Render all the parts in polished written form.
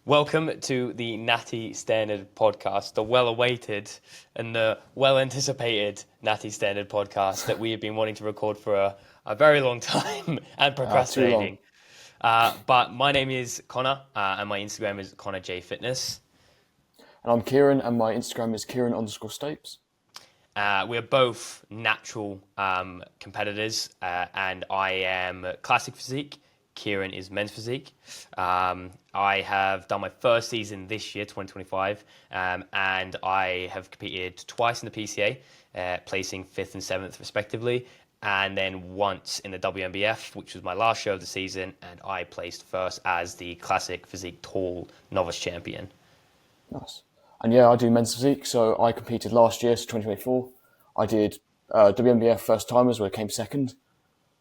Welcome to the Natty Standard podcast, the well-awaited and the well-anticipated Natty Standard podcast that we have been wanting to record for a very long time and procrastinating. But my name is Connor, and my Instagram is ConnorJFitness. And I'm Kieran, and my Instagram is Kieran_Stapes. We're both natural competitors, and I am classic physique. Kieran is men's physique. I have done my first season this year, 2025, and I have competed twice in the PCA, placing 5th and 7th respectively, and then once in the WNBF, which was my last show of the season, and I placed first as the classic physique tall novice champion. Nice. And yeah, I do men's physique, so I competed last year, so 2024. I did WNBF first timers, where I came second,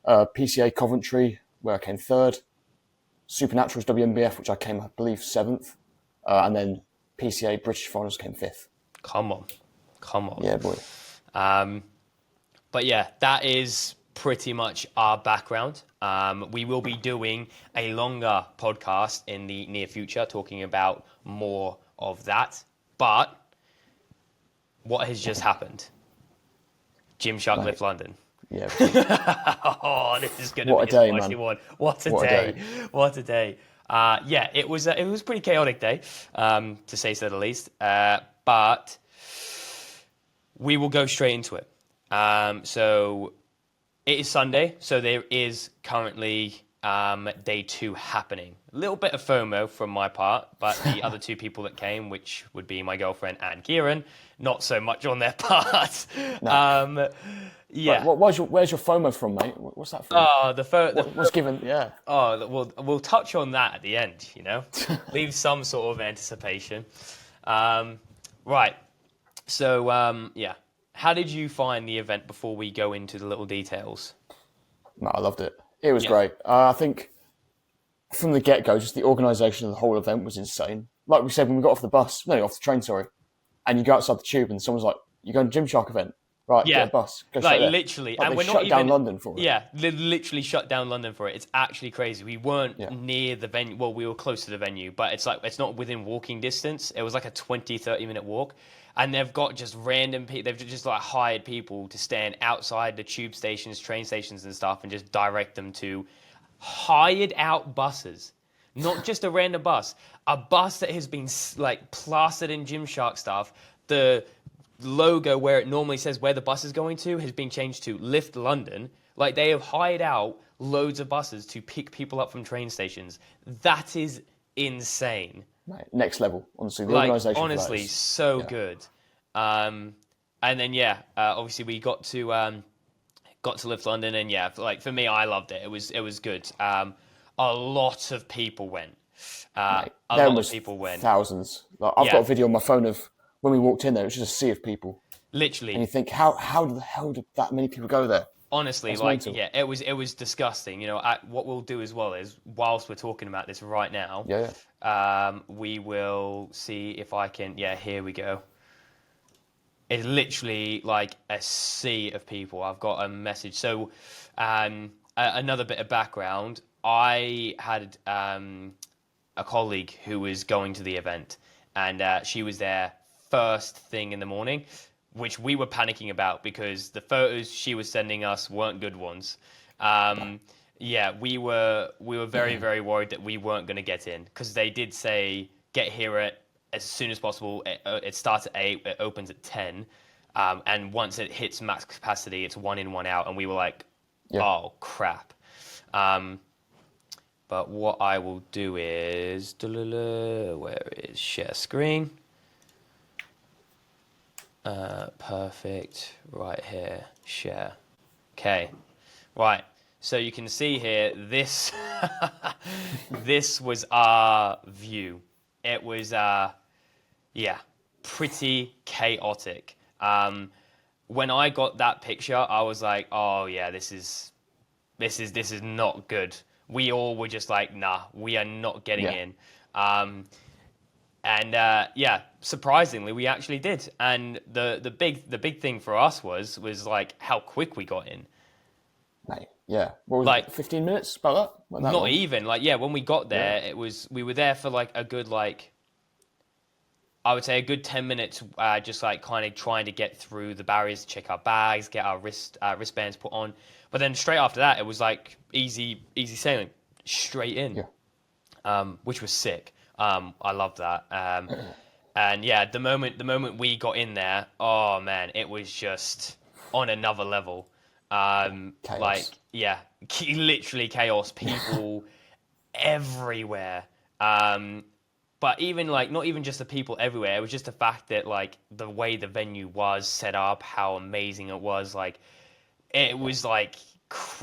PCA Coventry, where I came third, Supernaturals WNBF, which I came, I believe, 7th, and then PCA British Finals came 5th. Come on. Yeah, boy. But yeah, that is pretty much our background. We will be doing a longer podcast in the near future, talking about more of that. But what has just happened? Gymshark LFT London. Yeah. Oh, this is going to be a spicy one. What a day. Yeah, it was a pretty chaotic day, to say so the least. But we will go straight into it. So it is Sunday, so there is currently day 2 happening. A little bit of FOMO from my part, but the other 2 people that came, which would be my girlfriend and Kieran, not so much on their part. No. Yeah. Where's your FOMO from, mate? What's that from? What's given? Yeah. Oh, we'll touch on that at the end. Leave some sort of anticipation. Right. So yeah, how did you find the event before we go into the little details? No, I loved it. It was great. I think from the get-go, just the organisation of the whole event was insane. Like we said, when we got off the train, and you go outside the tube and someone's like, "You're going to Gymshark event?" Right, get a bus. Go straight there. Literally. Like and we're not down London for it. Yeah, they literally shut down London for it. It's actually crazy. We weren't near the venue. Well, we were close to the venue, but it's not within walking distance. It was like a 20, 30-minute walk. And they've got just random people. They've just like hired people to stand outside the tube stations, train stations and stuff and just direct them to hired out buses. Not just a random bus. A bus that has been like plastered in Gymshark stuff. The logo where it normally says where the bus is going to has been changed to LFT London. Like they have hired out loads of buses to pick people up from train stations. That is insane. Right. Next level, honestly. The organisation. Honestly, so good. And then obviously we got to LFT London, and like for me, I loved it. It was good. A lot of people went. Thousands. Like, I've got a video on my phone of when we walked in there. It was just a sea of people. Literally. And you think, how the hell did that many people go there? Honestly, it was disgusting. What we'll do as well is, whilst we're talking about this right now, we will see if I can. Yeah, here we go. It's literally like a sea of people. I've got a message. So, another bit of background. I had a colleague who was going to the event, and she was there first thing in the morning, which we were panicking about because the photos she was sending us weren't good ones. We were very, very worried that we weren't going to get in because they did say get here as soon as possible. It starts at 8, it opens at 10, and once it hits max capacity, it's 1 in, 1 out, and we were like, oh crap. But what I will do is, where is share screen? Perfect. Right here, share. Okay, right. So you can see here, this this was our view. It was pretty chaotic. When I got that picture, I was like, oh yeah, this is not good. We all were just like, nah, we are not getting in. Surprisingly, we actually did. And the big thing for us was like how quick we got in. Mate, Yeah. What was Like, it, 15 minutes? About that? Not that not long. even. Like, yeah, when we got there, we were there for like a good, like, I would say a good 10 minutes, just like kind of trying to get through the barriers, check our bags, get our wristbands put on. But then straight after that, it was like easy sailing, straight in, which was sick. I loved that. And yeah, the moment we got in there, oh man, it was just on another level. Like, Chaos. yeah, literally chaos. People everywhere. But even like not even just the people everywhere, it was just the fact that like the way the venue was set up, how amazing it was. Like it was like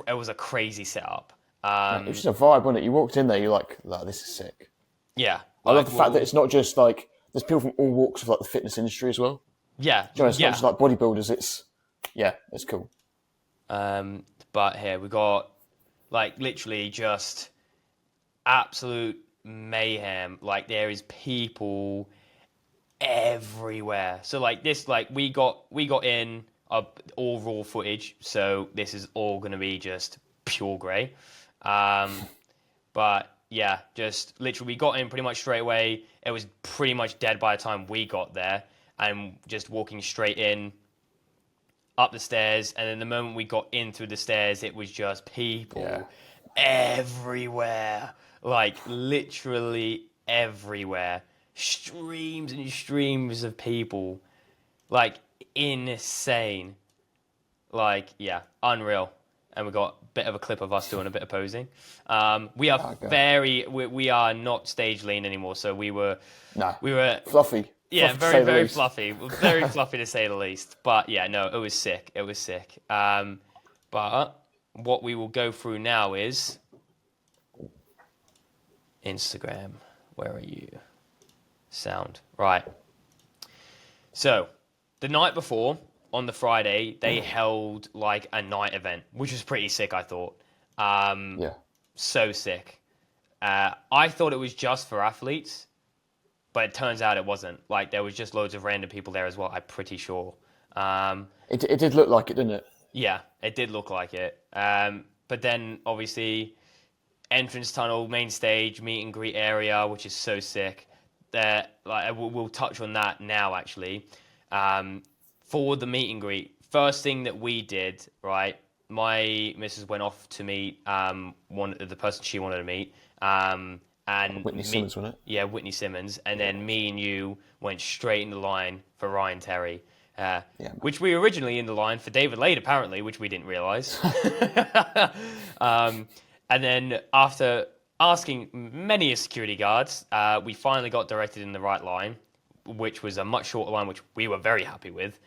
it was a crazy setup. It was just a vibe, wasn't it? You walked in there, you're like, this is sick. Yeah, I love like the fact that it's not just like there's people from all walks of like the fitness industry as well. yeah, You know, it's yeah. not just like bodybuilders. It's cool. But here we got like literally just absolute mayhem. Like there is people everywhere. So like this, like we got in all raw footage. So this is all gonna be just pure grey. But yeah, just literally we got in pretty much straight away. It was pretty much dead by the time we got there, and just walking straight in up the stairs, and then the moment we got in through the stairs, it was just people everywhere, like literally everywhere, streams and streams of people, like insane, like yeah, unreal. And we got a bit of a clip of us doing a bit of posing. We are not stage lean anymore, so we were Fluffy. Yeah, Fluffy, very fluffy. Very fluffy to say the least. But yeah, no, it was sick. It was sick. But what we will go through now is Instagram. Where are you? Sound. Right. So, the night before, on the Friday, they held like a night event, which was pretty sick, I thought. So sick. I thought it was just for athletes. But it turns out it wasn't. Like, there was just loads of random people there as well, I'm pretty sure. It did look like it, didn't it? Yeah, it did look like it. But then, obviously, entrance tunnel, main stage, meet and greet area, which is so sick. We'll touch on that now, actually. For the meet and greet, first thing that we did, right, my missus went off to meet the person she wanted to meet. And Whitney Simmons, wasn't it? Yeah, Whitney Simmons. And then me and you went straight in the line for Ryan Terry, which we were originally in the line for David Lade, apparently, which we didn't realise. And then after asking many security guards, we finally got directed in the right line, which was a much shorter line, which we were very happy with,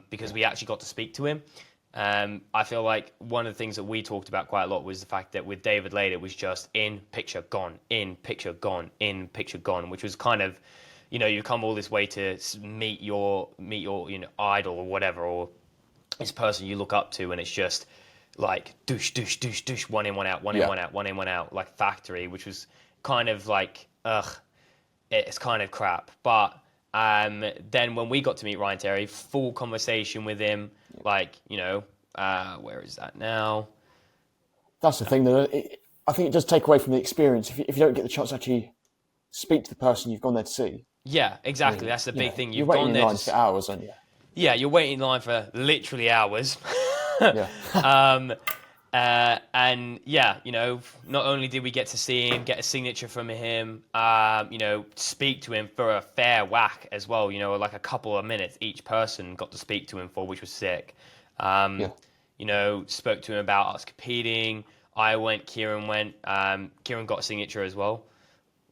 because we actually got to speak to him. I feel like one of the things that we talked about quite a lot was the fact that with David Lade, it was just in picture gone, in picture gone, in picture gone, which was kind of, you come all this way to meet your idol or whatever, or this person you look up to, and it's just like douche, douche, douche, douche, one in, one out, one in, one out, one in, one out, like factory, which was kind of like, it's kind of crap. But then when we got to meet Ryan Terry, full conversation with him, like, where is that now? That's the thing, though. I think it does take away from the experience if you don't get the chance to actually speak to the person you've gone there to see. Yeah, exactly. That's the big thing. You're waiting in line for hours, aren't you? Yeah, you're waiting in line for literally hours. Yeah. And yeah, not only did we get to see him, get a signature from him, speak to him for a fair whack as well, like a couple of minutes each person got to speak to him for, which was sick. Spoke to him about us competing. I went, Kieran went. Kieran got a signature as well.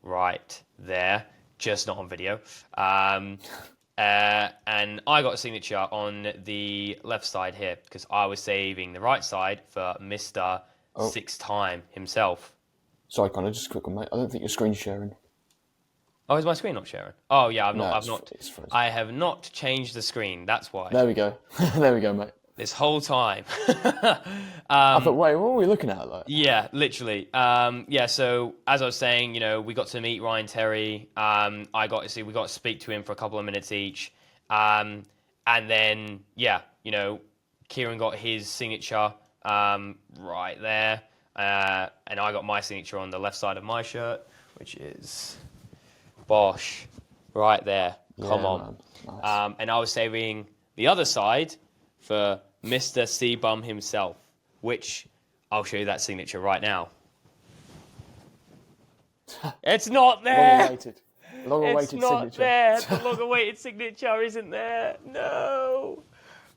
Right there, just not on video. And I got a signature on the left side here because I was saving the right side for Mr. Six Time himself. Sorry, Connor, just a quick one, mate. I don't think your screen's sharing. Oh, is my screen not sharing? Oh, yeah, It's frozen. I have not changed the screen. That's why. There we go. There we go, mate. This whole time. I thought, wait, what were we looking at? Like? Yeah, literally. So as I was saying, we got to meet Ryan Terry. We got to speak to him for a couple of minutes each. And then, Kieran got his signature right there. And I got my signature on the left side of my shirt, which is Bosch, right there. Come on. Nice. And I was saving the other side for Mr. CBUM himself, which I'll show you that signature right now. It's not there. Long-awaited it's not signature. there. The long-awaited signature isn't there. No.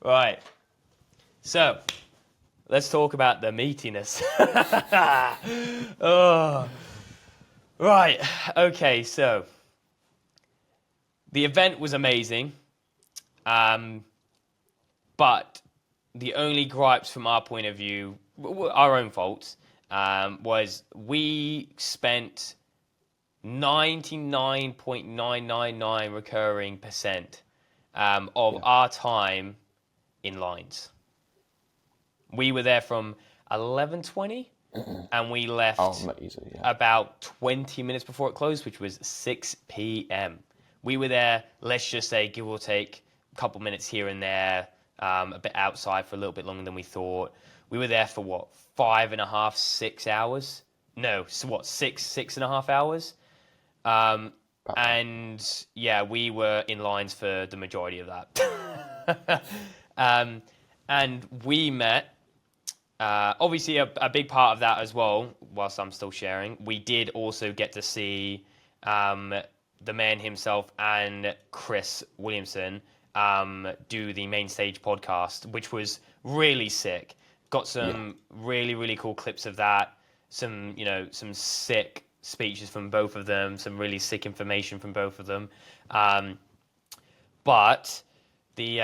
Right. So, let's talk about the meatiness. Oh. Right. Okay. So, the event was amazing, but the only gripes from our point of view, our own faults, was we spent 99.999 recurring percent of our time in lines. We were there from 11:20 and we left about 20 minutes before it closed, which was 6 p.m. We were there, let's just say, give or take a couple minutes here and there, a bit outside for a little bit longer than we thought. We were there for what, 5.5, 6 hours? No, so what, six and a half hours? And yeah, we were in lines for the majority of that. And we met, obviously a big part of that as well, whilst I'm still sharing, we did also get to see the man himself and Chris Williamson do the main stage podcast, which was really sick. Got some really, really cool clips of that. Some sick speeches from both of them, some really sick information from both of them. But the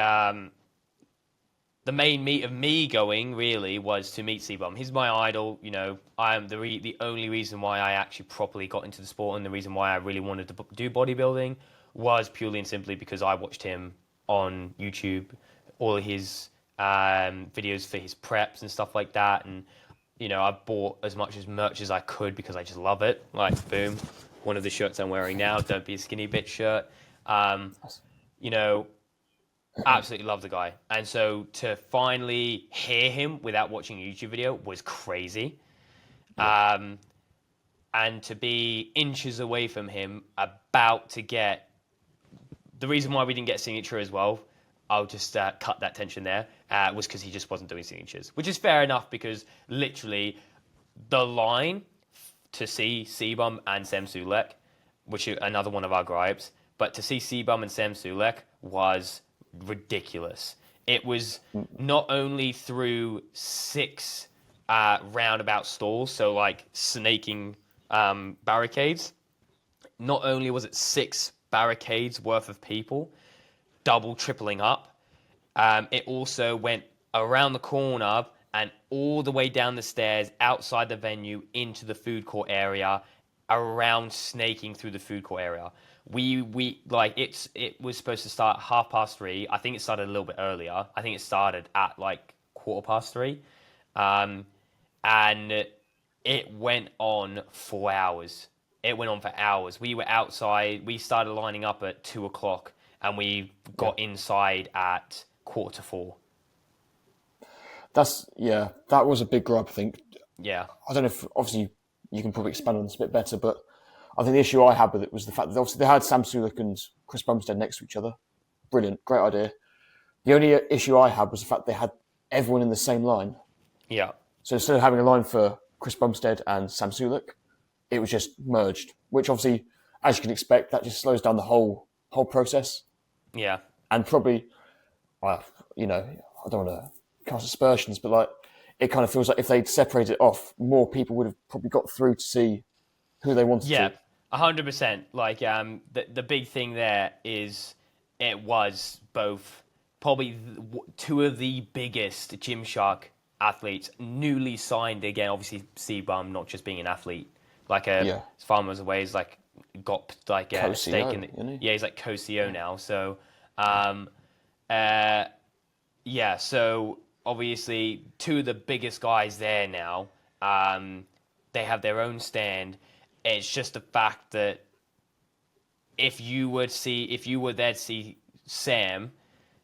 main meat of me going really was to meet CBUM. He's my idol. I am the only reason why I actually properly got into the sport, and the reason why I really wanted to do bodybuilding was purely and simply because I watched him on YouTube, all of his videos for his preps and stuff like that, and I bought as much as merch as I could because I just love it. Like, boom, one of the shirts I'm wearing now, "Don't Be a Skinny Bitch" shirt. Absolutely love the guy. And so to finally hear him without watching a YouTube video was crazy. And to be inches away from him, about to get... The reason why we didn't get a signature as well, I'll just cut that tension there, was because he just wasn't doing signatures. Which is fair enough, because literally the line to see CBUM and Sem Sulek, which is another one of our gripes, but to see CBUM and Sem Sulek was ridiculous. It was not only through 6 roundabout stalls, so like snaking barricades. Not only was it 6 barricades worth of people, double, tripling up, it also went around the corner and all the way down the stairs, outside the venue, into the food court area, around snaking through the food court area. It was supposed to start 3:30. I think it started a little bit earlier. I think it started at like 3:15. And it went on for hours. It went on for hours. We were outside. We started lining up at 2:00 and we got inside at 3:45. That was a big gripe, I think. Yeah. I don't know if, obviously, you can probably expand on this a bit better, but I think the issue I had with it was the fact that obviously they had Sam Sulek and Chris Bumstead next to each other. Brilliant, great idea. The only issue I had was the fact they had everyone in the same line. Yeah. So instead of having a line for Chris Bumstead and Sam Sulek, it was just merged, which obviously, as you can expect, that just slows down the whole process. Yeah. And probably, I don't want to cast aspersions, but like, it kind of feels like if they'd separated it off, more people would have probably got through to see who they wanted to. Yeah, 100%. Like, the big thing there is it was both probably 2 of the biggest Gymshark athletes, newly signed again. Obviously, CBUM not just being an athlete, like as far as away, he's like got like a stake in it. Yeah, he's like co-CEO now. So, so obviously 2 of the biggest guys there now. They have their own stand. It's just the fact that if you were there to see Sam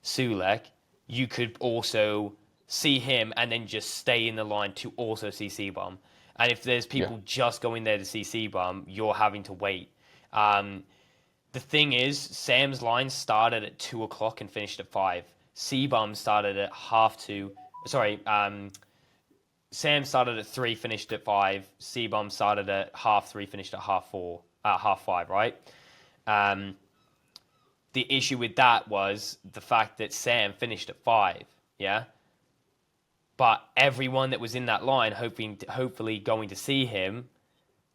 Sulek, you could also see him, and then just stay in the line to also see CBUM. And if there's people just going there to see CBUM, you're having to wait. The thing is, Sam's line started at 2 o'clock and finished at 5. CBUM started at 2:30. Sorry, Sam started at 3, finished at 5. CBUM started at 3:30, finished at 4:30, 5:30, right? The issue with that was the fact that Sam finished at 5, yeah? But everyone that was in that line, hopefully going to see him,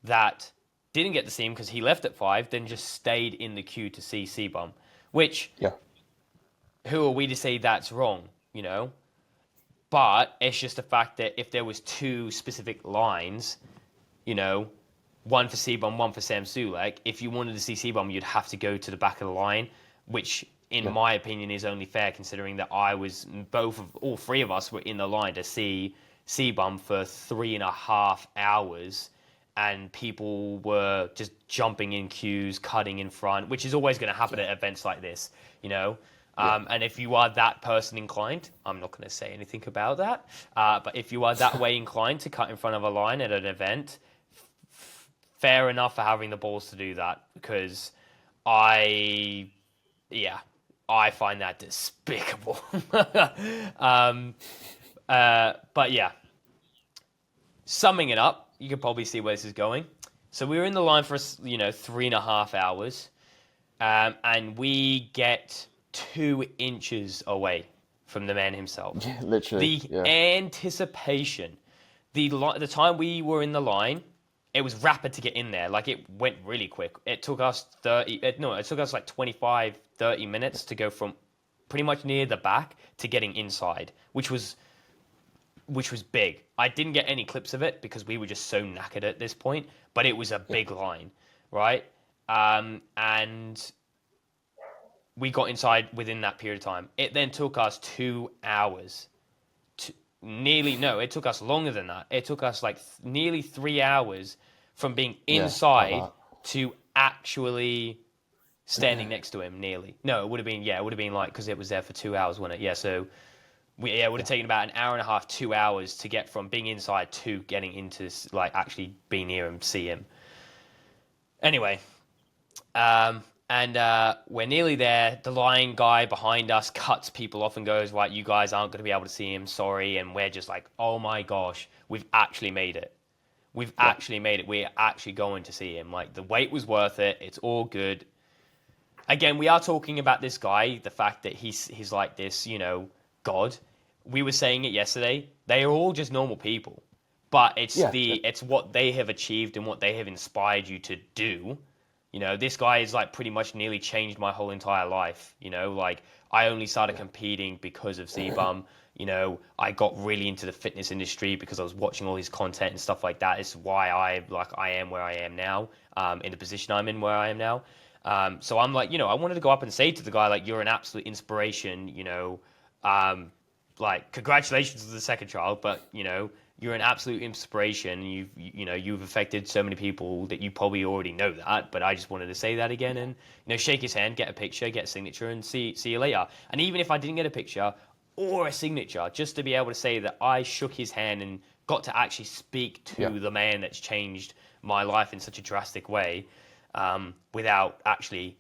that didn't get to see him because he left at 5, then just stayed in the queue to see CBUM. Which, who are we to say that's wrong, you know? But it's just the fact that if there was 2 specific lines, you know, one for CBUM, one for Sam Sulek, if you wanted to see CBUM, you'd have to go to the back of the line, which, in my opinion, is only fair considering that all 3 of us were in the line to see CBUM for 3.5 hours. And people were just jumping in queues, cutting in front, which is always going to happen at events like this, you know? And if you are that person inclined, I'm not going to say anything about that, but if you are that way inclined to cut in front of a line at an event, fair enough for having the balls to do that, because I find that despicable. But yeah, summing it up, you can probably see where this is going. So we were in the line for 3.5 hours, and we get 2 inches away from the man himself. Yeah, literally. The anticipation, the time we were in the line, it was rapid to get in there. Like, it went really quick. It took us like 25, 30 minutes to go from pretty much near the back to getting inside, which was big. I didn't get any clips of it because we were just so knackered at this point, but it was a big line, right? And we got inside within that period of time. It then took us 2 hours. It took us longer than that. It took us like nearly 3 hours from being inside to actually standing next to him, nearly. No, it would have been like, because it was there for 2 hours, wasn't it? Yeah, so it would have taken about 1.5 hours, 2 hours to get from being inside to getting into, like, actually being near him, see him. Anyway, and we're nearly there. The line guy behind us cuts people off and goes, right, you guys aren't going to be able to see him, sorry. And we're just like, oh my gosh, we've actually made it. We've actually made it. We're actually going to see him. Like, the wait was worth it. It's all good. Again, we are talking about this guy, the fact that he's like this, you know, God. We were saying it yesterday. They are all just normal people, but it's what they have achieved and what they have inspired you to do. You know, this guy is like pretty much nearly changed my whole entire life. You know, like, I only started competing because of CBUM. You know, I got really into the fitness industry because I was watching all his content and stuff like that. It's why I am where I am now, in the position I'm in where I am now. So I'm like, you know, I wanted to go up and say to the guy, like, you're an absolute inspiration, you know, like, congratulations to the second child, but, you know, you're an absolute inspiration. You've affected so many people that you probably already know that, but I just wanted to say that again and, you know, shake his hand, get a picture, get a signature, and see you later. And even if I didn't get a picture or a signature, just to be able to say that I shook his hand and got to actually speak to the man that's changed my life in such a drastic way, without actually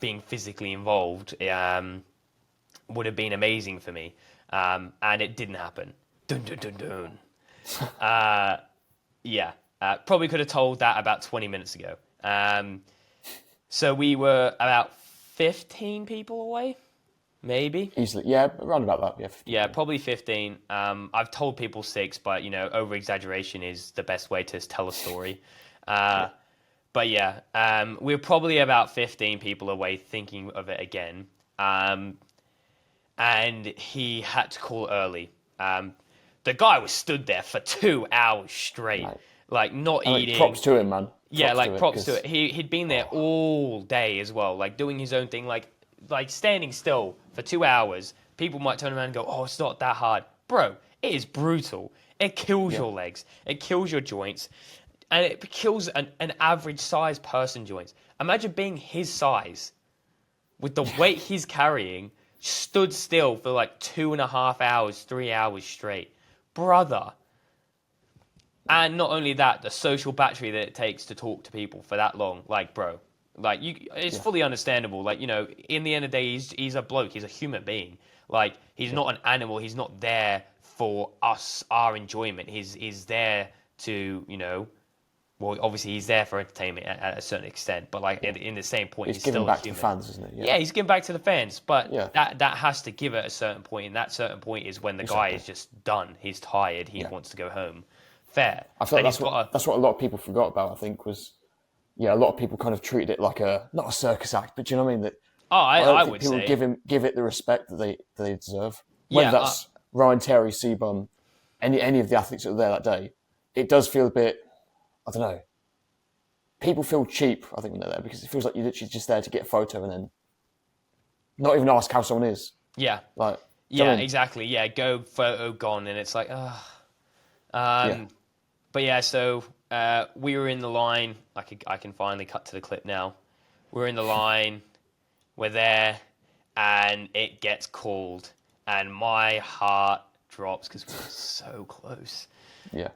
being physically involved, would have been amazing for me. And it didn't happen. Dun, dun, dun, dun. Probably could have told that about 20 minutes ago. So we were about 15 people away, maybe. Easily, yeah, around about that, yeah. 15. Yeah, probably 15. I've told people 6, but, you know, over-exaggeration is the best way to tell a story. But yeah, we're probably about 15 people away thinking of it again. And he had to call early. The guy was stood there for 2 hours straight, like, not eating. Props to him, man. Props to it. He'd been there all day as well, like, doing his own thing, like standing still for 2 hours. People might turn around and go, oh, it's not that hard. Bro, it is brutal. It kills your legs. It kills your joints. And it kills an average-sized person joints. Imagine being his size with the weight he's carrying, stood still for like 2.5 hours, 3 hours straight, brother. And not only that, the social battery that it takes to talk to people for that long, like, bro, like, it's fully understandable. Like, you know, in the end of the day, he's a bloke, he's a human being. Like, he's not an animal, he's not there for us, our enjoyment. He's there to, you know, well, obviously he's there for entertainment at a certain extent, but like in the same point, he's giving still back a human. to the fans, isn't it? Yeah, he's giving back to the fans, but that has to give at a certain point, and that certain point is when the guy is just done. He's tired. He wants to go home. Fair. I feel like that's what a lot of people forgot about. I think was a lot of people kind of treated it like not a circus act, but do you know what I mean? That I would people say give it the respect that they deserve. Whether that's Ryan, Terry, CBUM, any of the athletes that were there that day, it does feel a bit, I don't know. People feel cheap, I think, when they're there, because it feels like you're literally just there to get a photo and then not even ask how someone is. Yeah. Like, exactly. Yeah, go, photo, gone, and it's like, But yeah, so we were in the line. I can finally cut to the clip now. We're in the line. We're there, and it gets called, and my heart drops because we're so close. Yeah.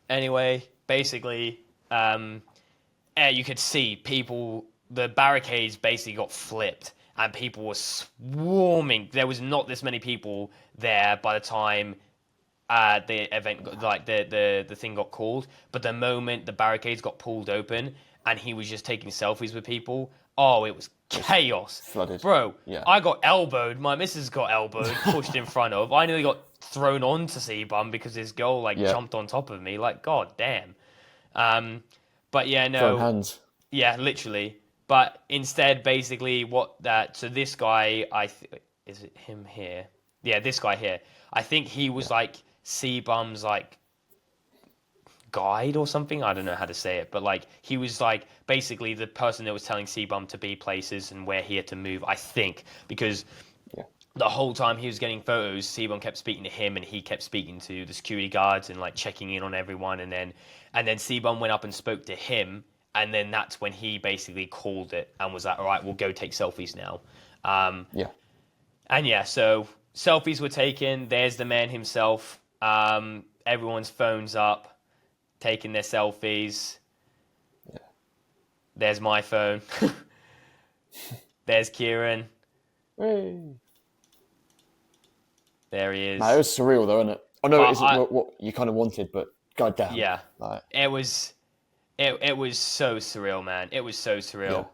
Anyway, basically, you could see people. The barricades basically got flipped, and people were swarming. There was not this many people there by the time the event, the thing got called. But the moment the barricades got pulled open, and he was just taking selfies with people, oh, it was chaos. Flooded. Bro, yeah. I got elbowed. My missus got elbowed, pushed in front of. I nearly got thrown onto CBUM because this girl jumped on top of me. Like, god damn. But yeah, no. Throwing hands. Yeah, literally. But instead, basically, so this guy, is it him here? Yeah, this guy here. I think he was like CBUM's like guide or something. I don't know how to say it, but like he was like basically the person that was telling CBUM to be places and where he had to move. I think because the whole time he was getting photos, CBUM kept speaking to him, and he kept speaking to the security guards and like checking in on everyone, and then CBUM went up and spoke to him, and then that's when he basically called it and was like, all right, we'll go take selfies now. So selfies were taken. There's the man himself. Everyone's phones up, taking their selfies. Yeah. There's my phone. There's Kieran. Hey. There he is. No, it was surreal though, isn't it? I know it isn't what you kind of wanted, but goddamn. Yeah. It was so surreal, man. It was so surreal. Yeah.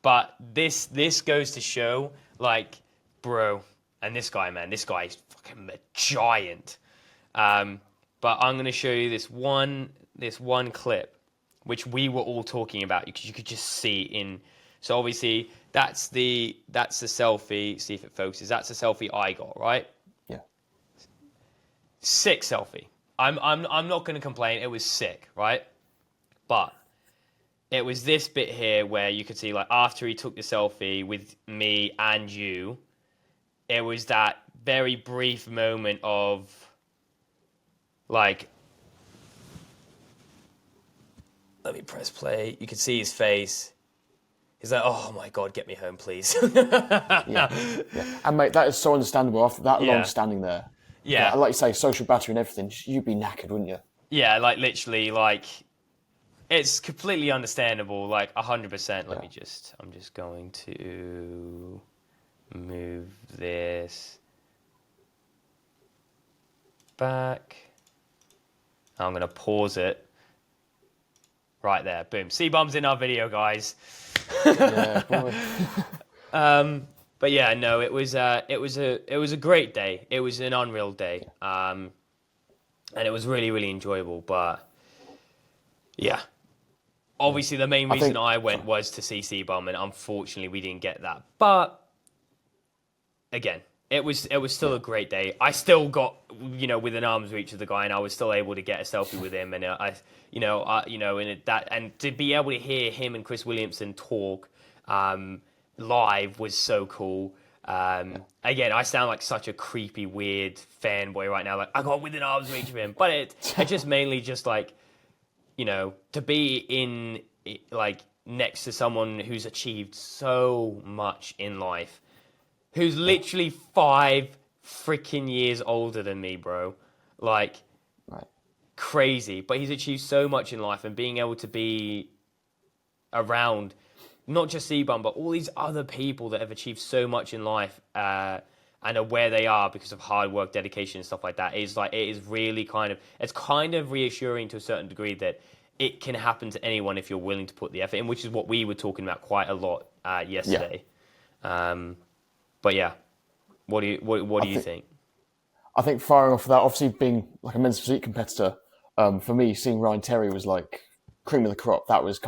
But this goes to show, like, bro, and this guy, man, this guy is fucking a giant. But I'm gonna show you this one clip, which we were all talking about, because you could just see in. So obviously that's the selfie. See if it focuses. That's the selfie I got, right? Yeah. Sick selfie. I'm not gonna complain. It was sick, right? But it was this bit here where you could see, like, after he took the selfie with me and you, it was that very brief moment of, like, let me press play. You could see his face. He's like, oh my God, get me home, please. yeah. And mate, that is so understandable after that long standing there. Yeah. Like you say, social battery and everything, you'd be knackered, wouldn't you? Yeah, like literally, like, it's completely understandable, like 100%. I'm just going to move this back. I'm going to pause it. Right there, boom. CBUM's in our video, guys. Yeah, boy. But yeah, no, it was a great day. It was an unreal day. And it was really, really enjoyable. But yeah, obviously the main reason I went was to see CBUM, and unfortunately we didn't get that. But again, it was still a great day. I still got, within arm's reach of the guy, and I was still able to get a selfie with him, and and to be able to hear him and Chris Williamson talk live was so cool. Again, I sound like such a creepy, weird fanboy right now. Like, I got within arm's reach of him, but it's just mainly just like, to be next to someone who's achieved so much in life, who's literally 5 freaking years older than me, bro. Like, crazy. But he's achieved so much in life, and being able to be around not just CBUM, but all these other people that have achieved so much in life and are where they are because of hard work, dedication, and stuff like that is like, it is really it's kind of reassuring to a certain degree that it can happen to anyone if you're willing to put the effort in, which is what we were talking about quite a lot yesterday. But yeah, what do you think? I think firing off of that, obviously being like a men's physique competitor, for me, seeing Ryan Terry was like cream of the crop. That was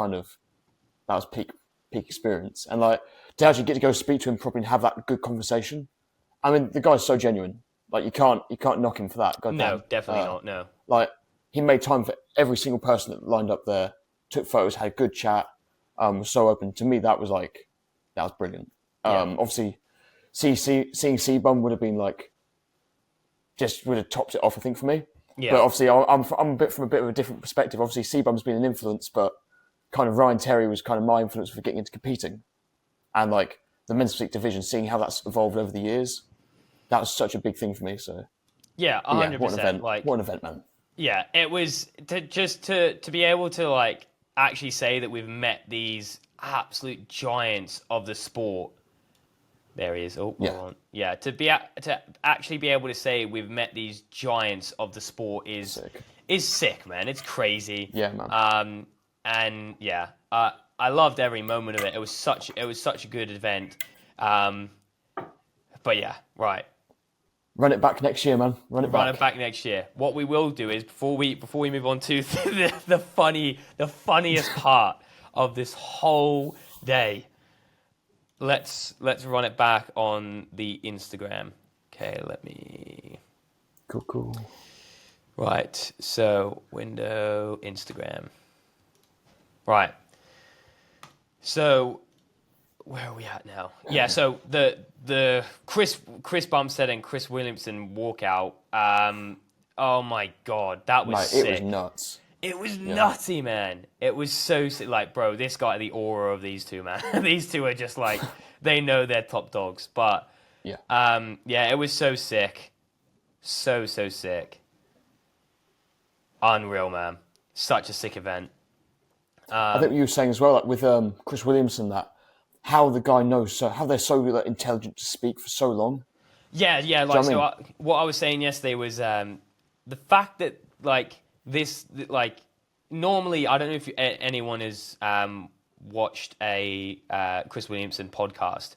peak experience, and like to actually get to go speak to him properly and have that good conversation. I mean, the guy's so genuine. Like you can't knock him for that. No, definitely not. No, like he made time for every single person that lined up there, took photos, had a good chat, was so open. To me, that was brilliant. Obviously, seeing CBUM would have been like, just would have topped it off, I think, for me. Yeah. But obviously, I'm from a bit of a different perspective. Obviously, CBUM's been an influence, but kind of Ryan Terry was kind of my influence for getting into competing. And like the men's physique division, seeing how that's evolved over the years, that was such a big thing for me. So yeah, 100%. What an event! What an event, man! Yeah, it was to be able to like actually say that we've met these absolute giants of the sport. There he is. Oh, yeah. Yeah, to actually be able to say we've met these giants of the sport is sick, man. It's crazy. Yeah, man. And yeah, I loved every moment of it. It was such a good event. But yeah, right. Run it back next year, man. Run it back next year. What we will do is before we move on to the funniest part of this whole day. Let's run it back on the Instagram. Okay, let me. Cool. Right. So window Instagram. Right. So where are we at now? Yeah. So the Chris Bumstead and Chris Williamson walkout. Oh my God, that was sick. It was nuts. It was nutty, man. It was so sick. Like, bro, this guy, the aura of these two, man. These two are just like, they know they're top dogs. But it was so sick. So sick. Unreal, man. Such a sick event. I think what you were saying as well, like with Chris Williamson, that how the guy knows, how they're so like, intelligent to speak for so long. Yeah. Like, what I was saying yesterday was the fact that like this, like normally, I don't know if anyone has watched a Chris Williamson podcast,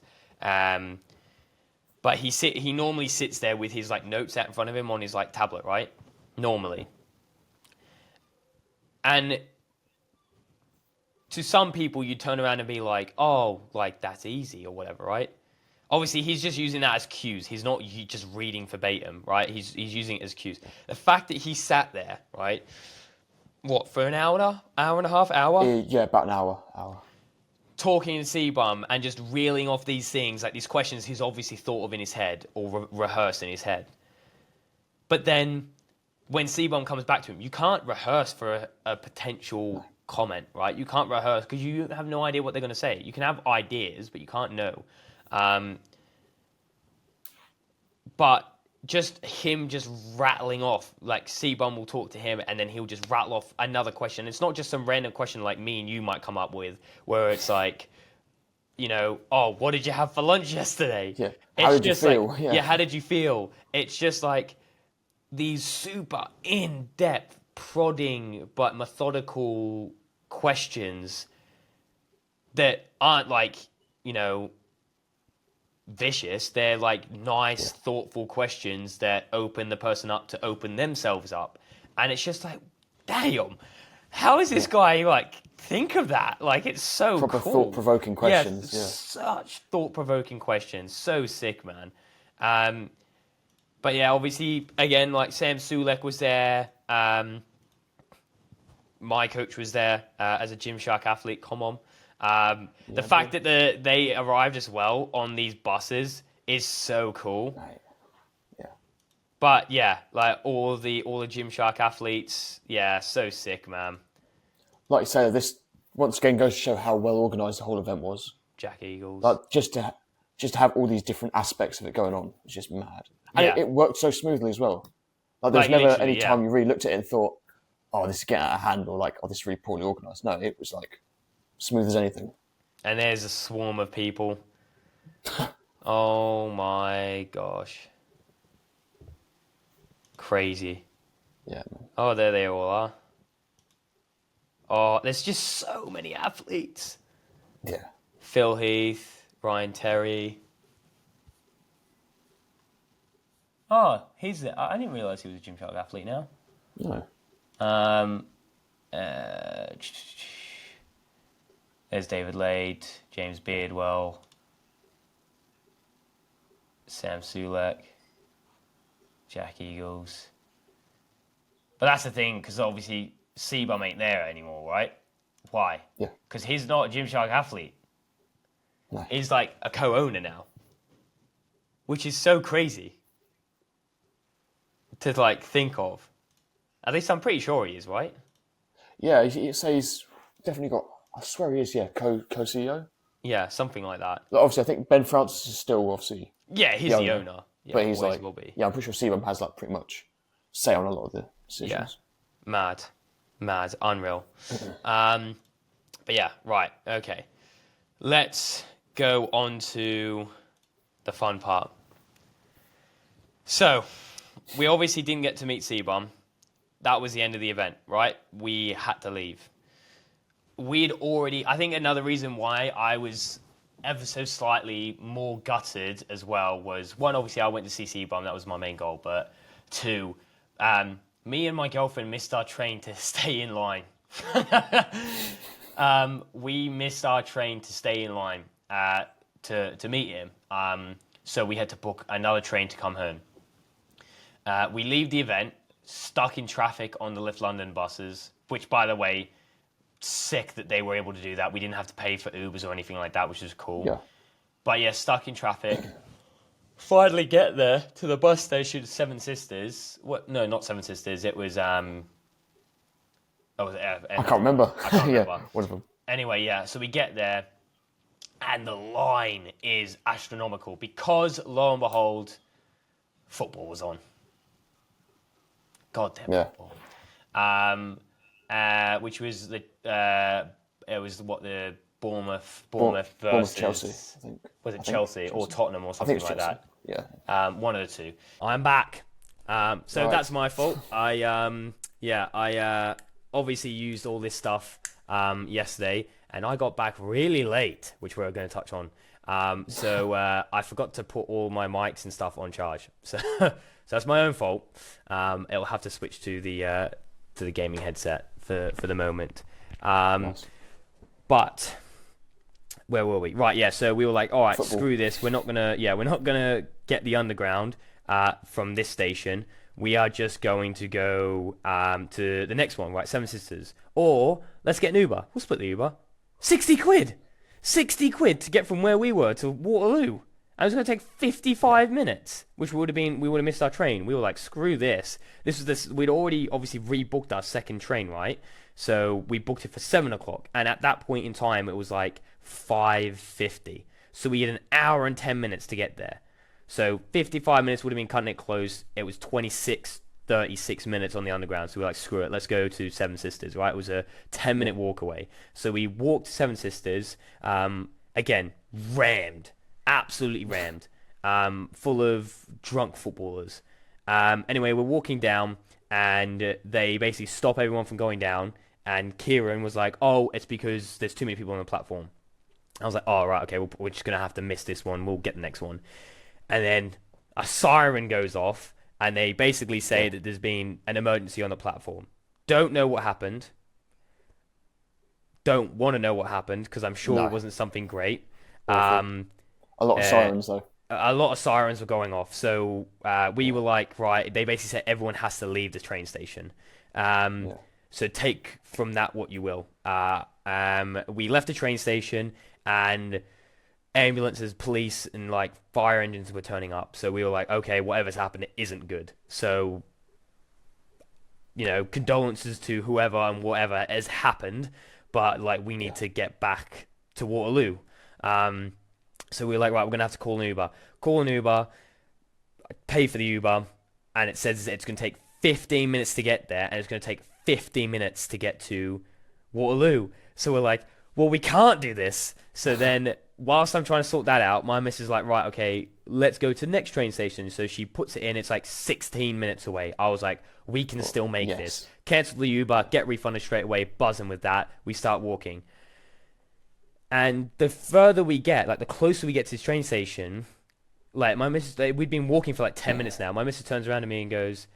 but he normally sits there with his like notes out in front of him on his like tablet, right? Normally, and to some people, you turn around and be like, oh, like, that's easy or whatever, right? Obviously, he's just using that as cues. He's not just reading verbatim, right? He's using it as cues. The fact that he sat there, right, what, for an hour and a half, hour? Yeah, about an hour. Talking to CBUM and just reeling off these things, like these questions he's obviously thought of in his head or rehearsed in his head. But then when CBUM comes back to him, you can't rehearse for a potential comment, right? You can't rehearse because you have no idea what they're going to say. You can have ideas, but you can't know. But just him just rattling off, like CBUM will talk to him and then he'll just rattle off another question. It's not just some random question like me and you might come up with where it's like, you know, oh, what did you have for lunch yesterday? Yeah. How did you feel? Like, yeah, how did you feel? It's just like these super in-depth, prodding but methodical questions that aren't like, you know, vicious. They're like nice, thoughtful questions that open the person up to open themselves up. And it's just like, damn, how is this guy like think of that? Like, it's so proper cool. Thought-provoking questions. Yeah, such thought-provoking questions. So sick, man. But yeah, obviously, again, like Sam Sulek was there. My coach was there as a Gymshark athlete. Come on. The fact that they arrived as well on these buses is so cool. Right. Yeah. But yeah, like all the Gymshark athletes, yeah, so sick, man. Like you say, this once again goes to show how well organised the whole event was. Jack Eagles. Like just to just to have all these different aspects of it going on. It's just mad. And Yeah. it worked so smoothly as well. Like, there's Like, never literally, any yeah. time you really looked at it and thought, oh, this is getting out of hand, or like, oh, this is really poorly organised. No, it was like smooth as anything. And there's a swarm of people. Oh my gosh. Crazy. Yeah, man. Oh, there they all are. Oh, there's just so many athletes. Yeah. Phil Heath, Ryan Terry. Oh, I didn't realise he was a Gymshark athlete now. No. There's David Lade, James Beardwell, Sam Sulek, Jack Eagles. But that's the thing, because obviously CBUM ain't there anymore, right? Why? Yeah. Because he's not a Gymshark athlete. No. He's like a co-owner now, which is so crazy to like think of. At least I'm pretty sure he is, right? Yeah, he says he's definitely got. I swear he is. Yeah, co-CEO. Yeah, something like that. Like, obviously, I think Ben Francis is still obviously. Yeah, he's the owner. Yeah, but he's always like, will be. yeah, I'm pretty sure CBUM has like pretty much say on a lot of the decisions. Yeah, mad, unreal. But yeah, right, okay. Let's go on to the fun part. So, we obviously didn't get to meet CBUM. That was the end of the event, right? We had to leave. I think another reason why I was ever so slightly more gutted as well was, one, obviously I went to see CBUM, that was my main goal, but two, me and my girlfriend missed our train to stay in line. We missed our train to stay in line to meet him, so we had to book another train to come home. We leave the event, stuck in traffic on the Lift London buses, which, by the way, sick that they were able to do that. We didn't have to pay for Ubers or anything like that, which was cool. Yeah. But yeah, stuck in traffic. Finally get there to the bus station, Seven Sisters. What? No, not Seven Sisters. It was I can't remember. I can't remember. Yeah, one of them. Anyway, yeah. So we get there, and the line is astronomical because, lo and behold, football was on. Goddamn football. Which was the Bournemouth versus Chelsea, I think. Was it Chelsea or Tottenham or something like that? Yeah. One of the two. I'm back. So that's my fault. I obviously used all this stuff yesterday, and I got back really late, which we're going to touch on. So I forgot to put all my mics and stuff on charge. So that's my own fault. It'll have to switch to the gaming headset for the moment. Nice. But where were we? Right, yeah. So we were like, all right, football. Screw this. We're not gonna get the underground from this station. We are just going to go to the next one, right? Seven Sisters. Or let's get an Uber. We'll split the Uber. 60 quid. 60 quid to get from where we were to Waterloo. And it was going to take 55 minutes, which we would have missed our train. We were like, screw this. We'd already obviously rebooked our second train, right? So we booked it for 7 o'clock. And at that point in time, it was like 5:50. So we had an hour and 10 minutes to get there. So 55 minutes would have been cutting it close. It was 36 minutes on the underground. So we were like, screw it, let's go to Seven Sisters, right? It was a 10-minute walk away. So we walked to Seven Sisters, again, rammed, absolutely rammed, full of drunk footballers. Anyway, we're walking down, and they basically stop everyone from going down, and Kieran was like, oh, it's because there's too many people on the platform. I was like, oh, right, okay, we're just going to have to miss this one. We'll get the next one. And then a siren goes off, and they basically say that there's been an emergency on the platform. Don't know what happened. Don't want to know what happened, because I'm sure it wasn't something great. A lot of sirens, though. A lot of sirens were going off. So we were like, right, they basically said everyone has to leave the train station. So take from that what you will. We left the train station, and ambulances, police, and like fire engines were turning up. So we were like, okay, whatever's happened, it isn't good. So, condolences to whoever and whatever has happened, but like we need to get back to Waterloo. So we were like, right, we're going to have to call an Uber. Call an Uber, pay for the Uber, and it says it's going to take 15 minutes to get there, and it's going to take 15 minutes to get to Waterloo. So we're like, well, we can't do this. So then, whilst I'm trying to sort that out, my missus is like, right, okay, let's go to the next train station. So she puts it in. It's like 16 minutes away. I was like, we can still make this. Cancel the Uber, get refunded straight away, buzzing with that. We start walking. And the further we get, like the closer we get to this train station, like my missus, we'd been walking for like 10 minutes now. My missus turns around to me and goes,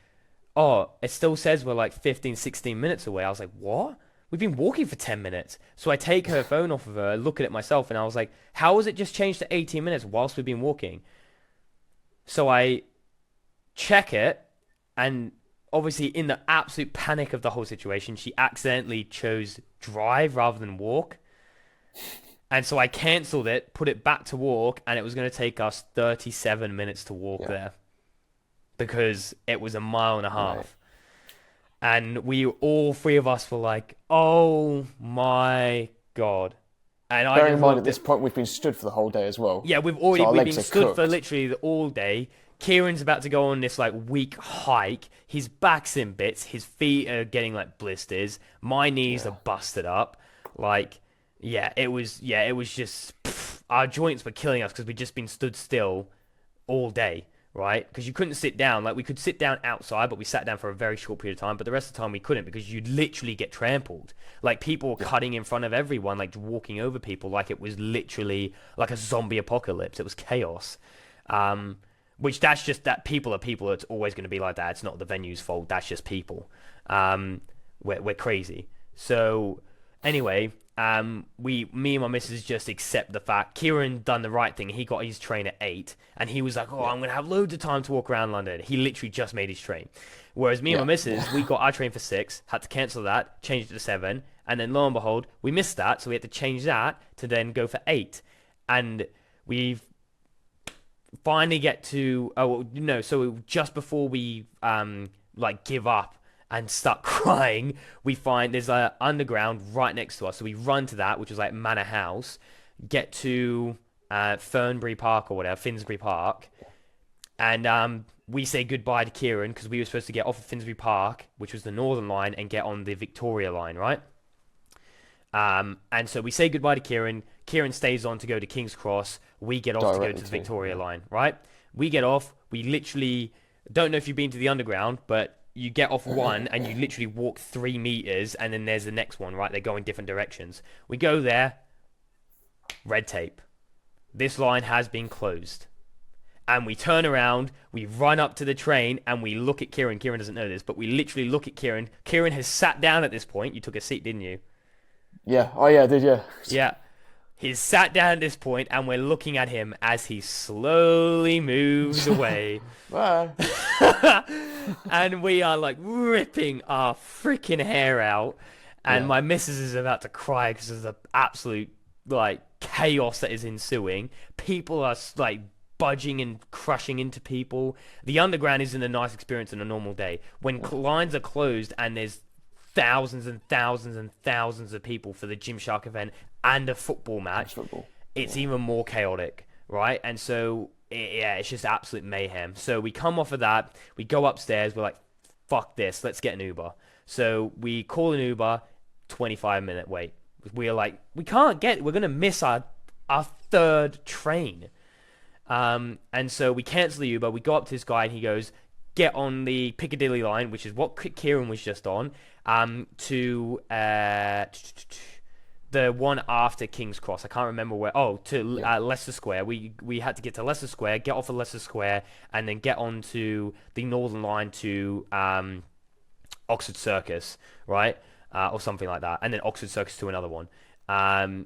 oh, it still says we're like 15, 16 minutes away. I was like, what? We've been walking for 10 minutes. So I take her phone off of her, look at it myself, and I was like, how has it just changed to 18 minutes whilst we've been walking? So I check it, and obviously in the absolute panic of the whole situation, she accidentally chose drive rather than walk. And so I cancelled it, put it back to walk, and it was going to take us 37 minutes to walk there. Because it was a mile and a half. Right. And all three of us were like, oh my God. And bearing in mind at this point, we've been stood for the whole day as well. Yeah, we've been stood for literally all day. Kieran's about to go on this like week hike. His back's in bits. His feet are getting like blisters. My knees are busted up. Like, it was just, our joints were killing us because we'd just been stood still all day. Right? Because you couldn't sit down. Like, we could sit down outside, but we sat down for a very short period of time. But the rest of the time, we couldn't because you'd literally get trampled. Like, people were cutting in front of everyone, like, walking over people like it was literally like a zombie apocalypse. It was chaos. Which that's just that people are people. It's always going to be like that. It's not the venue's fault. That's just people. We're crazy. So, anyway... me and my missus just accept the fact Kieran done the right thing. He got his train at 8 and he was like, I'm going to have loads of time to walk around London. He literally just made his train. Whereas me and my missus, we got our train for 6, had to cancel that, changed it to 7, and then lo and behold, we missed that, so we had to change that to then go for 8. And we've finally get to, so just before we give up and start crying, we find there's an underground right next to us. So we run to that, which is like Manor House, get to Fernbury Park or whatever, Finsbury Park, and we say goodbye to Kieran because we were supposed to get off of Finsbury Park, which was the Northern Line, and get on the Victoria Line, right? And so we say goodbye to Kieran. Kieran stays on to go to King's Cross. We get off to go to the Victoria Line, right? We get off. We literally, don't know if you've been to the underground, but you get off one and you literally walk 3 meters and then there's the next one, right? They go in different directions. We go there, red tape. This line has been closed. And we turn around, we run up to the train and we look at Kieran. Kieran doesn't know this, but we literally look at Kieran. Kieran has sat down at this point. You took a seat, didn't you? Yeah. Oh, yeah, I did, yeah. Yeah. He's sat down at this point and we're looking at him as he slowly moves away. Bye. And we are like ripping our freaking hair out. And my missus is about to cry because of the absolute like chaos that is ensuing. People are like budging and crushing into people. The underground isn't a nice experience on a normal day. When lines are closed and there's thousands and thousands and thousands of people for the Gymshark event and a football match, it's even more chaotic, right? And so, it's just absolute mayhem. So we come off of that, we go upstairs, we're like, fuck this, let's get an Uber. So we call an Uber, 25-minute wait. We're like, we're going to miss our third train. And so we cancel the Uber, we go up to this guy and he goes, get on the Piccadilly line, which is what Kieran was just on, to the one after King's Cross. I can't remember where. Oh, to Leicester Square. We had to get to Leicester Square, get off of Leicester Square, and then get onto the Northern Line to Oxford Circus, right? Or something like that. And then Oxford Circus to another one. So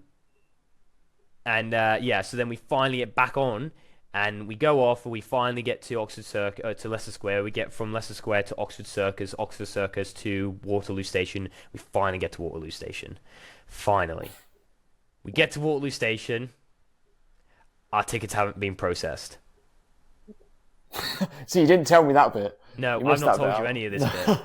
then we finally get back on, and we go off, and we finally get to to Leicester Square. We get from Leicester Square to Oxford Circus to Waterloo Station. We finally get to Waterloo Station. Finally. We get to Waterloo Station. Our tickets haven't been processed. See, you didn't tell me that bit. No, I've not told you any of this bit.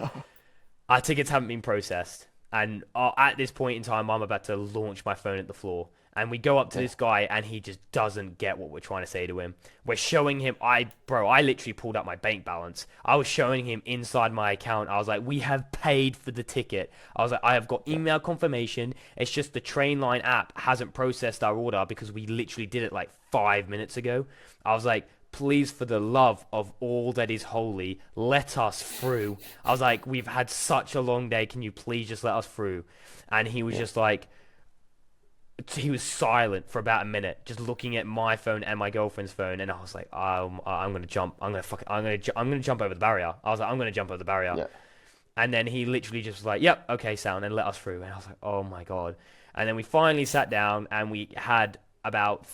Our tickets haven't been processed. And at this point in time, I'm about to launch my phone at the floor. And we go up to this guy, and he just doesn't get what we're trying to say to him. We're showing him, I literally pulled up my bank balance. I was showing him inside my account. I was like, we have paid for the ticket. I was like, I have got email confirmation. It's just the Trainline app hasn't processed our order because we literally did it like 5 minutes ago. I was like, please, for the love of all that is holy, let us through. I was like, we've had such a long day. Can you please just let us through? And he was just like, he was silent for about a minute, just looking at my phone and my girlfriend's phone, and I was like, I'm gonna jump. I'm gonna jump over the barrier. I was like, I'm gonna jump over the barrier. Yeah. And then he literally just was like, yep, okay, sound, and let us through. And I was like, oh my god. And then we finally sat down, and we had about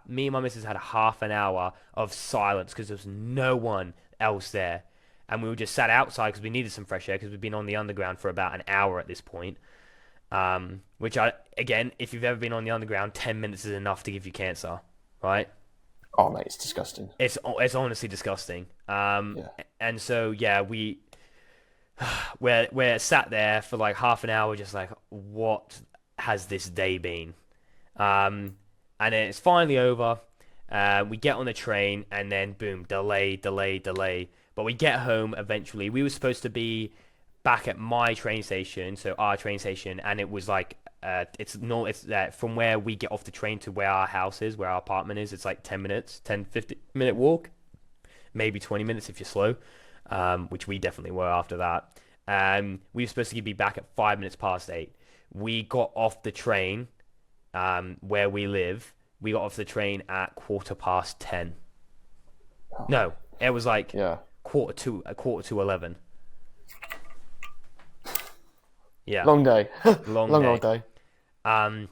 me and my missus had a half an hour of silence because there was no one else there. And we were just sat outside because we needed some fresh air because we've been on the underground for about an hour at this point. Which again, if you've ever been on the underground, 10 minutes is enough to give you cancer, right? Oh mate, it's disgusting. It's honestly disgusting. And so yeah, we're sat there for like half an hour, just like, what has this day been? And then it's finally over. We get on the train, and then boom, delay. But we get home eventually. We were supposed to be back at my train station, so our train station, and it was like it's from where we get off the train to where our house is, where our apartment is, it's like 15 minute walk, maybe 20 minutes if you're slow, which we definitely were after that. We were supposed to be back at 8:05. We got off the train where we live. We got off the train at 10:15. No, it was like quarter to 11. Yeah. Long day. Long old day. And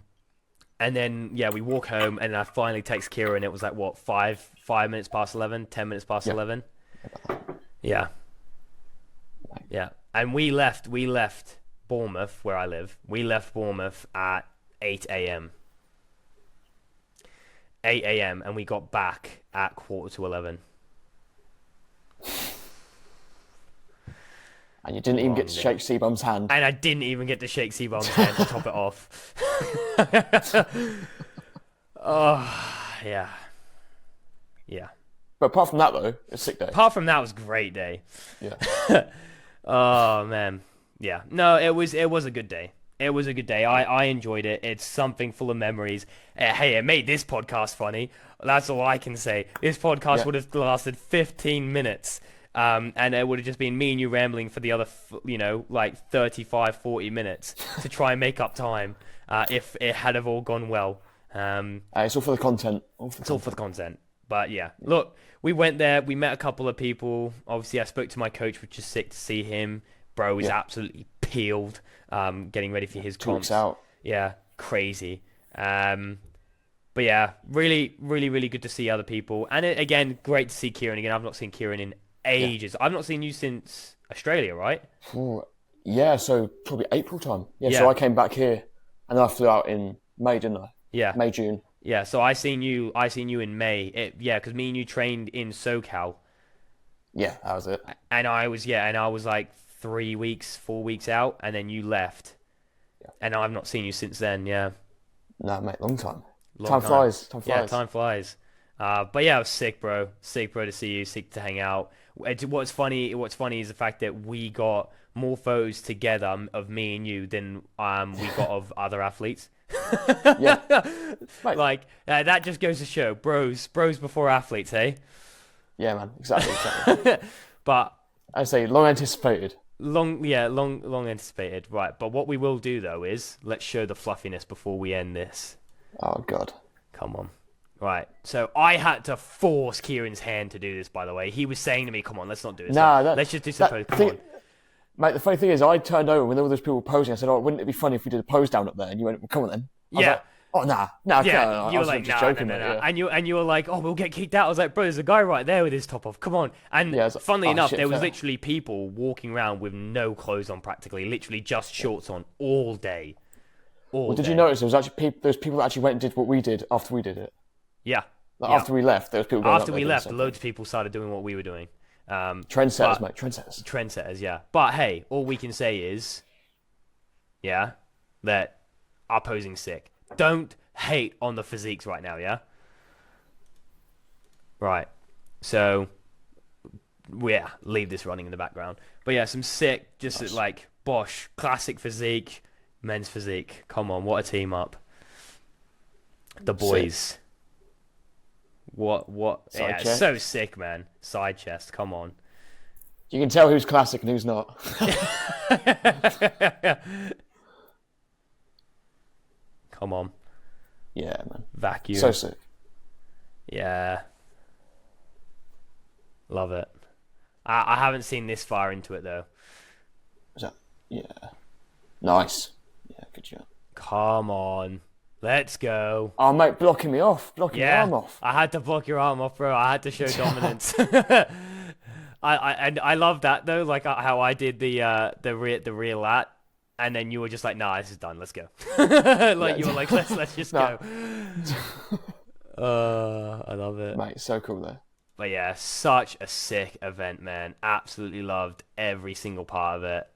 then we walk home, and I finally text Kieran. It was like what, 5 minutes past 11, 10 minutes past 11. Yeah. And we left Bournemouth, where I live. We left Bournemouth at 8 a.m. 8 a.m. and we got back at 11:15. And you didn't even get to shake CBUM's hand. And I didn't even get to shake CBUM's hand to top it off. Oh, yeah. Yeah. But apart from that, though, it's a sick day. Apart from that, it was a great day. Yeah. Oh, man. Yeah. No, it was a good day. It was a good day. I enjoyed it. It's something full of memories. Hey, it made this podcast funny. That's all I can say. This podcast would have lasted 15 minutes. And it would have just been me and you rambling for the other, like 35, 40 minutes to try and make up time if it had have all gone well. It's all for the content. All for the content. But yeah, look, we went there. We met a couple of people. Obviously, I spoke to my coach, which is sick to see him. Bro is absolutely peeled, getting ready for his comps. Out. Yeah, crazy. But yeah, really, really, really good to see other people. And again, great to see Kieran again. I've not seen Kieran in ages. I've not seen you since Australia, right? Yeah, so probably April time. Yeah, so I came back here, and I flew out in May, didn't I? Yeah. May, June. Yeah, so I seen you in May. Because me and you trained in SoCal. Yeah, that was it. And I was like 4 weeks out, and then you left. Yeah. And I've not seen you since then, yeah. No, mate, long time. Time flies. Yeah, time flies. But yeah, it was sick, bro. Sick, bro, to see you. Sick to hang out. What's funny is the fact that we got more photos together of me and you than we got of other athletes. Yeah. Right. Like, that just goes to show, bros before athletes, hey? Yeah, man. Exactly. But I say long anticipated. Long anticipated. Right. But what we will do though is let's show the fluffiness before we end this. Oh God. Come on. Right, so I had to force Kieran's hand to do this, by the way. He was saying to me, come on, let's not do this. Let's just do some pose. Come on. Mate, the funny thing is, I turned over when all those people were posing. I said, oh, wouldn't it be funny if we did a pose down up there? And you went, well, come on then. I was like, oh, nah. Yeah, you were like, nah. Yeah. And you were like, oh, we'll get kicked out. I was like, bro, there's a guy right there with his top off. Come on. And funnily enough, there was literally people walking around with no clothes on practically, literally just shorts on all day. Did you notice there was actually those people that actually went and did what we did after we did it? Yeah. After we left, there was people going After we left, loads of people started doing what we were doing. Trendsetters, mate. Trendsetters, yeah. But hey, all we can say is, that our posing's sick. don't hate on the physiques right now, yeah? Right. So, yeah, leave this running in the background. But yeah, some sick, just Nice. like, Bosch, classic physique, men's physique. Come on, what a team up. The boys. Sick. What? Side Yeah, chest. so sick, man. Side chest, come on. You can tell who's classic and who's not. Come on. Yeah, man. Vacuum. So sick. Yeah. Love it. I haven't seen this far into it, though. Is that? Yeah. Nice. Yeah, good job. Come on. Let's go. Oh, mate, blocking me off. Blocking my arm off. I had to block your arm off, bro. I had to show dominance. I love that though, like how I did the rear lat, and then you were just like, "Nah, this is done. Let's go." Like you were like, "Let's just go." I love it, mate. So cool though. But yeah, such a sick event, man. Absolutely loved every single part of it.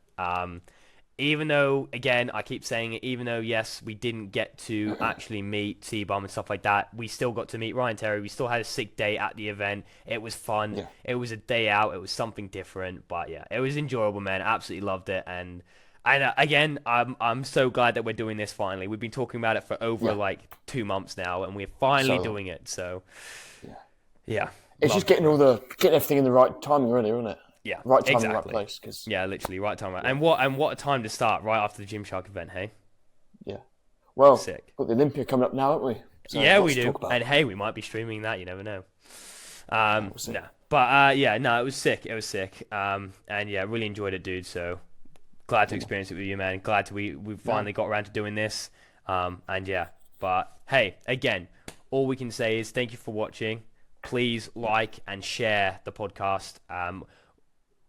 Even though, again, I keep saying it, even though, yes, we didn't get to actually meet CBUM and stuff like that, we still got to meet Ryan Terry. We still had a sick day at the event. It was fun. Yeah. It was a day out. It was something different. But yeah, it was enjoyable, man. Absolutely loved it. And again, I'm so glad that we're doing this finally. We've been talking about it for over like 2 months now, and we're finally doing it. So yeah. It's just getting everything in the right timing, really, isn't it? Yeah, right time, exactly. right place. Cause, yeah, literally right time. Right. And what a time to start right after the Gymshark event, hey? Yeah. Well, sick. Got the Olympia coming up now, haven't we? So yeah, we do. And hey, we might be streaming that. You never know. No, but yeah, no, it was sick. It was sick. And yeah, really enjoyed it, dude. So glad to experience it with you, man. Glad we finally got around to doing this. And yeah, but hey, again, all we can say is thank you for watching. Please like and share the podcast.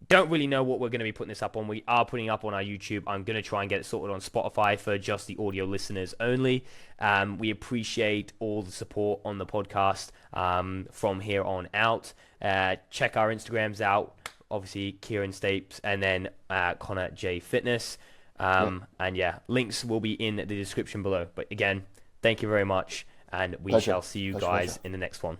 Don't really know what we're going to be putting this up on. We are putting up on our YouTube. I'm going to try and get it sorted on Spotify for just the audio listeners only. We appreciate all the support on the podcast from here on out. Check our Instagrams out. Obviously, Kieran Stapes and then Connor J Fitness. And yeah, links will be in the description below. But again, thank you very much. And we shall see you guys in the next one.